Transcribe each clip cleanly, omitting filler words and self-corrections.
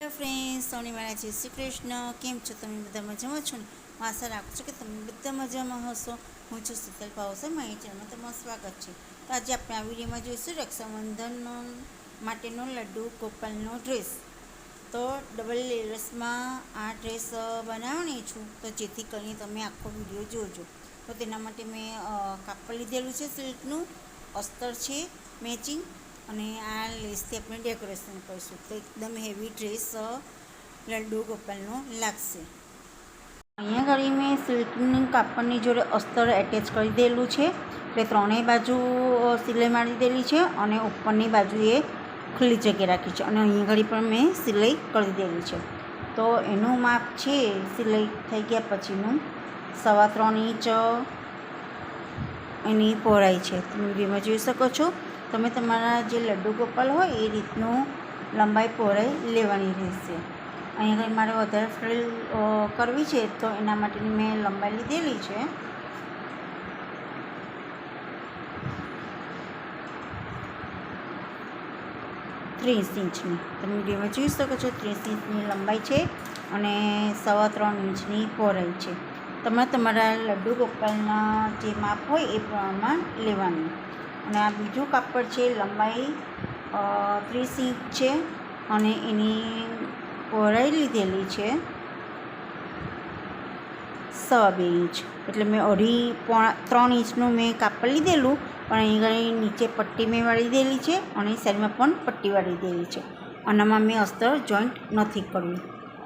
Hello friends, સોની મારા જય શ્રી કૃષ્ણ. કેમ છો તમે? બધા મજામાં છો ને? હું આશા રાખું છું કે તમે બધા મજામાં હશો. હું છું શીતલ ભાવસર, મારી ચેનલમાં તમારું સ્વાગત છે. તો આજે આપણે આ વિડીયોમાં જોઈશું રક્ષાબંધનનો માટેનો લડ્ડુ ગોપાલનો ડ્રેસ. તો ડબલ લેયર્સમાં આ ડ્રેસ બનાવવાની છું, તો જેથી કરીને તમે આખો વિડીયો જોજો. તો તેના માટે મેં કાપડ લીધેલું છે સિલ્કનું, અસ્તર છે મેચિંગ, અને આ લેસથી આપણે ડેકોરેશન કરીશું. તો એકદમ હેવી ડ્રેસ લડ્ડુ ગોપાલનો લાગશે. અહીંયા ઘડી મેં સિલ્કની કાપડની જોડે અસ્તર એટેચ કરી દેલું છે, એટલે ત્રણેય બાજુ સિલાઈ મારી દેલી છે અને ઉપરની બાજુએ ખુલ્લી જગ્યા રાખી છે, અને અહીંયા ઘડી પણ મેં સિલાઈ કરી દેલી છે. તો એનું માપ છે સિલાઈ થઈ ગયા પછીનું 3.25 ઇંચ એની પહોળાઈ છે. તમે વિડીયોમાં જોઈ શકો છો. તમે તમારા જે લડ્ડુ ગોપાલ હોય એ રીતનું લંબાઈ પહોળાઈ લેવાની રહેશે. અહીંયા કંઈ મારે વધારે ફ્રિલ કરવી છે, તો એના માટેની મેં લંબાઈ લીધેલી છે. ત્રીસ ઇંચની તમે વિડીયોમાં જોઈ શકો છો. 30 ઇંચની લંબાઈ છે અને 3.25 ઇંચની પહોળાઈ છે. તમારા લડ્ડુ ગોપાલના જે માપ હોય એ પ્રમાણમાં લેવાનું. અને આ બીજું કાપડ છે, લંબાઈ 30 ઇંચ છે અને એની પહોળાઈ લીધેલી છે 2.25 ઇંચ. એટલે મેં 3 ઇંચનું મેં કાપડ લીધેલું, પણ અહીં આગળ નીચે પટ્ટી મેં વાળી દેલી છે અને સાઈડમાં પણ પટ્ટી વાળી દેલી છે. આનામાં મેં અસ્તર જોઈન્ટ નથી કર્યું,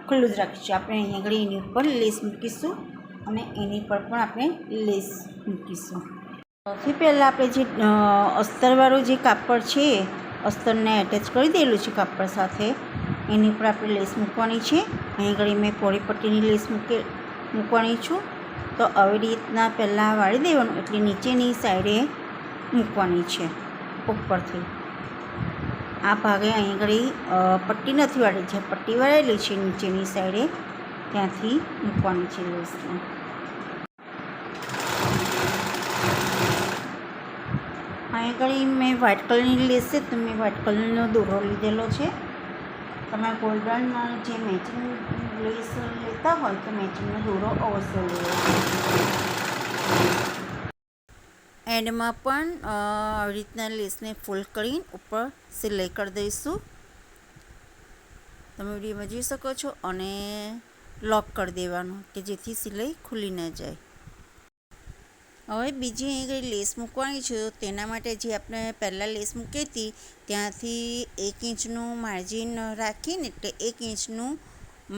ખુલ્લું જ રાખીશું. આપણે અહીં આગળ એની ઉપર લેસ મૂકીશું અને એની પર પણ આપણે લેસ મૂકીશું. સૌથી પહેલાં આપણે જે અસ્તરવાળું જે કાપડ છે, અસ્તરને એટેચ કરી દેલું છે કાપડ સાથે, એની ઉપર આપણે લેસ મૂકવાની છે. અહીં આગળ મેં પહોળી પટ્ટીની લેસ મૂકવાની છું. તો આવી રીતના પહેલાં વાળી દેવાનું, એટલે નીચેની સાઈડે મૂકવાની છે ઉપરથી. આ ભાગે અહીં આગળ પટ્ટી નથી વાળી, જે પટ્ટી વાળેલી છે નીચેની સાઈડે ત્યાંથી મૂકવાની છે લેસને. અહીં આગળ મેં વ્હાઇટ કલરની લેસ છે, તો મેં વ્હાઇટ કલરનો દોરો લીધેલો છે. તમે ગોલ્ડન જે મેચિંગ લેસ લેતા હોય તો મેચિંગનો દોરો અવશ્ય લેવો. એન્ડમાં પણ આવી રીતના લેસને ફોલ્ડ કરીને ઉપર સિલાઈ કરી દઈશું. તમે વિડીયોમાં જોઈ શકો છો. અને લોક કરી દેવાનું કે જેથી સિલાઈ ખુલ્લી ન જાય. હવે બીજી અહીં લેસ મૂકવાની છે, તો તેના માટે જે આપણે પહેલાં લેસ મૂકી હતી ત્યાંથી 1 ઇંચનું માર્જિન રાખીને, એટલે 1 ઇંચનું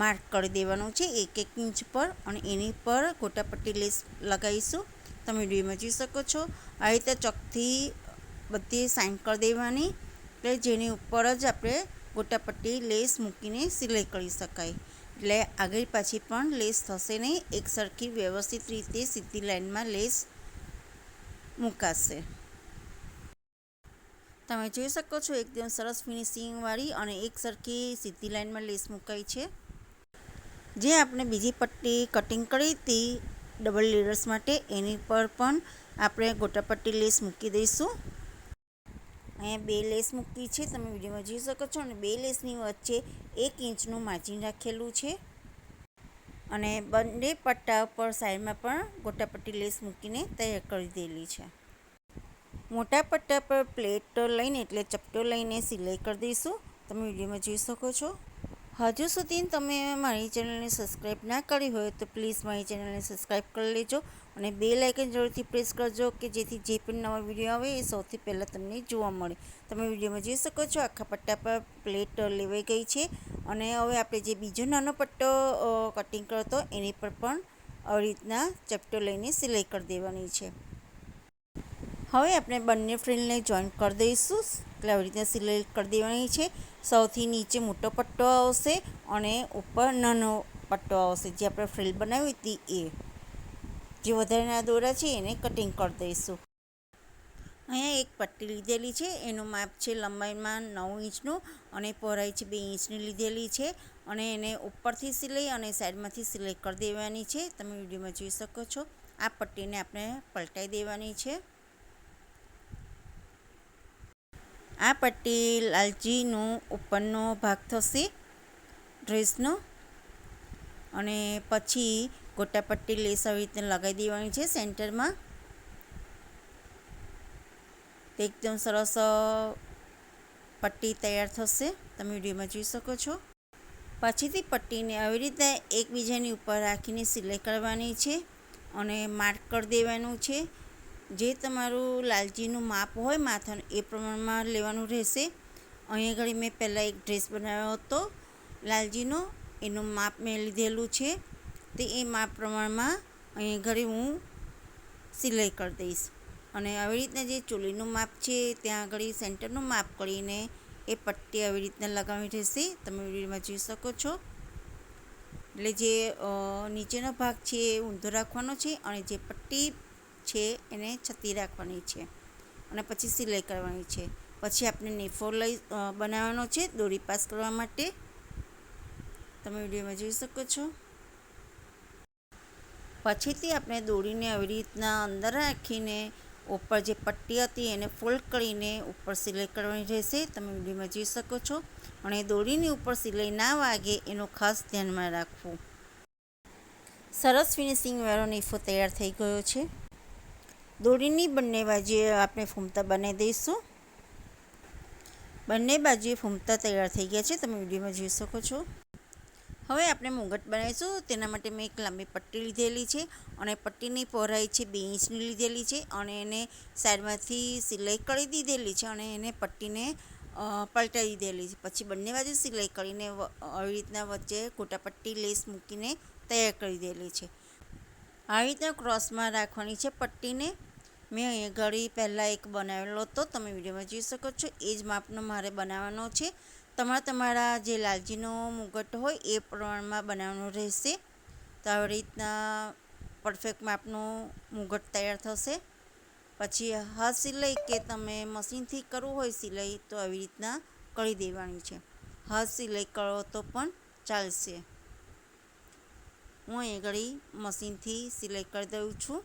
માર્ક કરી દેવાનું છે 1 ઇંચ પર, અને એની પર ગોટાપટ્ટી લેસ લગાવીશું. તમે વિડીયોમાં જોઈ શકો છો. આ રીતે ચોકથી બધી સાઈન કરી દેવાની, એટલે જેની ઉપર જ આપણે ગોટાપટ્ટી લેસ મૂકીને સિલાઈ કરી શકાય. એટલે આગળ પાછી પણ લેસ થશે નહીં, એક સરખી વ્યવસ્થિત રીતે સીધી લાઈનમાં લેસ મૂકાશે. તમે જોઈ શકો છો એકદમ સરસ ફિનિશિંગવાળી અને એક સરખી સીધી લાઈનમાં લેસ મુકાઈ છે. જે આપણે બીજી પટ્ટી કટિંગ કરી હતી ડબલ લેયર્સ માટે, એની પર પણ આપણે ગોટાપટ્ટી લેસ મૂકી દઈશું. અહીંયા 2 લેસ મૂકી છે, તમે વિડીયોમાં જોઈ શકો છો. અને 2 લેસની વચ્ચે 1 ઇંચનું માર્જિન રાખેલું છે, અને બંને પટ્ટા પર સાઈડમાં પણ ગોટાપટ્ટી લેસ મૂકીને તૈયાર કરી દેલી છે. મોટા પટ્ટા પર પ્લેટ લઈને, એટલે ચપટો લઈને સિલાઈ કરી દઈશું. તમે વિડીયોમાં જોઈ શકો છો. હજુ સુધી તમે મારી ચેનલને સબસ્ક્રાઈબ ના કરી હોય તો પ્લીઝ મારી ચેનલને સબસ્ક્રાઈબ કરી લેજો, અને બેલ આઇકન જરૂરથી પ્રેસ કરજો કે જેથી જે પણ નવા વિડીયો આવે એ સૌથી પહેલાં તમને જોવા મળે. તમે વિડીયોમાં જોઈ શકો છો આખા પટ્ટા પર પ્લેટ લેવાઈ ગઈ છે. અને હવે આપણે જે બીજો નાનો પટ્ટો કટિંગ કર્યો હતો એની પર પણ આવી રીતના ચપટો લઈને સિલાઈ કરી દેવાની છે. હવે આપણે બંને ફ્રિલને જોઈન્ટ કરી દઈશું, એટલે આવી રીતના સિલાઈ કરી દેવાની છે. સૌથી નીચે મોટો પટ્ટો આવશે અને ઉપર નાનો પટ્ટો આવશે. જે આપણે ફ્રિલ બનાવી હતી એ જે વધારેના દોરા છે એને કટિંગ કરી દઈશું. અહીંયા એક પટ્ટી લીધેલી છે, એનું માપ છે લંબાઈમાં 9 ઇંચનું અને પહોળાઈ છે 2 ઇંચની લીધેલી છે. અને એને ઉપરથી સિલાઈ અને સાઈડમાંથી સિલાઈ કરી દેવાની છે. તમે વિડીયોમાં જોઈ શકો છો. આ પટ્ટીને આપણે પલટાઈ દેવાની છે. આ પટ્ટી લાલચીનો ઉપરનો ભાગ થશે ડ્રેસનો. અને પછી ગોટાપટ્ટી લેસ આવી રીતે લગાવી દેવાની છે સેન્ટરમાં. તે એકદમ સરસ પટ્ટી તૈયાર થશે, તમે વિડીયોમાં જોઈ શકો છો. પછીથી પટ્ટીને આવી રીતે એકબીજાની ઉપર રાખીને સિલાઈ કરવાની છે અને માર્ક કરી દેવાનું છે. જે તમારું લાલચીનું માપ હોય માથાનું એ પ્રમાણમાં લેવાનું રહેશે. અહીંયા ઘડી મેં પહેલાં એક ડ્રેસ બનાવ્યો હતો લાલજીનો, એનું માપ મેં લીધેલું છે. તે એ માપ પ્રમાણમાં અહીંયા ઘડી હું સિલાઈ કરી દઈશ. અને આવી રીતના જે ચોલીનું માપ છે ત્યાં આગળ સેન્ટરનું માપ કરીને એ પટ્ટી આવી રીતના લગાવવી રહેશે, તમે વિડીયોમાં જોઈ શકો છો. એટલે જે નીચેનો ભાગ છે એ ઊંધો રાખવાનો છે અને જે પટ્ટી છે એને છતી રાખવાની છે અને પછી સિલાઈ કરવાની છે. પછી આપણે નેફો બનાવવાનો છે દોરી પાસ કરવા માટે, તમે વિડીયોમાં જોઈ શકો છો. પછીથી આપણે દોરીને આવી રીતના અંદર રાખીને ઉપર જે પટ્ટી હતી એને ફોલ્ડ કરીને ઉપર સિલાઈ કરવાની રહેશે, તમે વિડીયોમાં જોઈ શકો છો. અને દોરીની ઉપર સિલાઈ ના વાગે એનું ખાસ ધ્યાનમાં રાખવું. સરસ ફિનિશિંગવાળો નેફો તૈયાર થઈ ગયો છે. દોરીની બંને બાજુએ આપણે ફૂમતા બનાવી દઈશું. બંને બાજુએ ફૂમતા તૈયાર થઈ ગયા છે, તમે વિડીયોમાં જોઈ શકો છો. હવે આપણે મુગટ બનાવીશું. તેના માટે મેં એક લાંબી પટ્ટી લીધેલી છે અને પટ્ટીની પહોળાઈ છે 2 ઇંચની લીધેલી છે અને એને સાઈડમાંથી સિલાઈ કરી દીધેલી છે અને એને પટ્ટીને પલટાવી દીધેલી છે. પછી બંને બાજુ સિલાઈ કરીને આવી રીતના વચ્ચે ગોટાપટ્ટી લેસ મૂકીને તૈયાર કરી દીધેલી છે. આવી રીતના ક્રોસમાં રાખવાની છે પટ્ટીને. મેં અહીંયા ઘડી પહેલાં એક બનાવેલો હતો, તમે વિડીયોમાં જોઈ શકો છો. એ જ માપનો મારે બનાવવાનો છે. તમારા જે લાલજીનો મુગટ હોય એ પ્રમાણમાં બનાવવાનું રહેશે. તો આવી રીતના પરફેક્ટ માપનું મુગટ તૈયાર થશે. પછી હાથ સિલાઈ કે તમે મશીનથી કરવું હોય સિલાઈ તો આવી રીતના કરી દેવાની છે. હાથ સિલાઈ કરો તો પણ ચાલશે. હું અહીં ઘડી મશીનથી સિલાઈ કરી દઉં છું.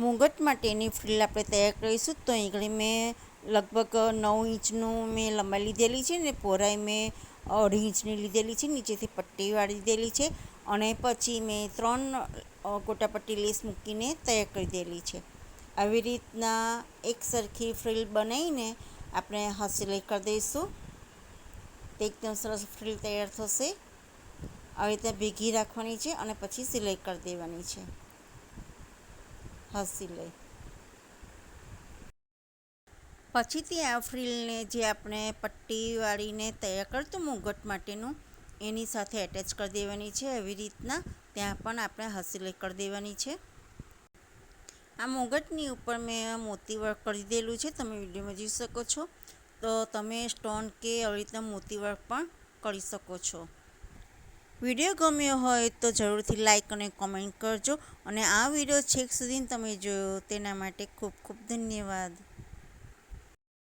મુગટ માટેની ફ્રીલ આપણે તૈયાર કરીશું. તો અહીં ઘડી મેં લગભગ 9 ઇંચનું મેં લંબાઈ લીધેલી છે ને પહોળાઈ મેં 2.5 ઇંચની લીધેલી છે. નીચેથી પટ્ટી વાળી દીધેલી છે અને પછી મેં 3 ગોટાપટ્ટી લેસ મૂકીને તૈયાર કરી દીધેલી છે. આવી રીતના એક સરખી ફ્રીલ બનાવીને આપણે હાથ સિલાઈ કરી દઈશું. તે એકદમ સરસ ફ્રીલ તૈયાર થશે. આવી રીતે ભેગી રાખવાની છે અને પછી સિલાઈ કરી દેવાની છે, હાથ સિલાઈ. પછીથી આ ફ્રીલને જે આપણે પટ્ટી વાળીને તૈયાર કરતું મુગટ માટેનું એની સાથે એટેચ કરી દેવાની છે. એવી રીતના ત્યાં પણ આપણે હાથ સિલાઈ કરી દેવાની છે. આ મુગટની ઉપર મેં મોતી વર્ક કરી દીધેલું છે, તમે વિડીયોમાં જોઈ શકો છો. તો તમે સ્ટોન કે આવી રીતના મોતી વર્ક પણ કરી શકો છો. વિડીયો ગમ્યો હોય તો જરૂરથી લાઈક અને કોમેન્ટ કરજો અને આ વિડીયો છેક સુધી તમે જોયો તેના માટે ખૂબ ખૂબ ધન્યવાદ.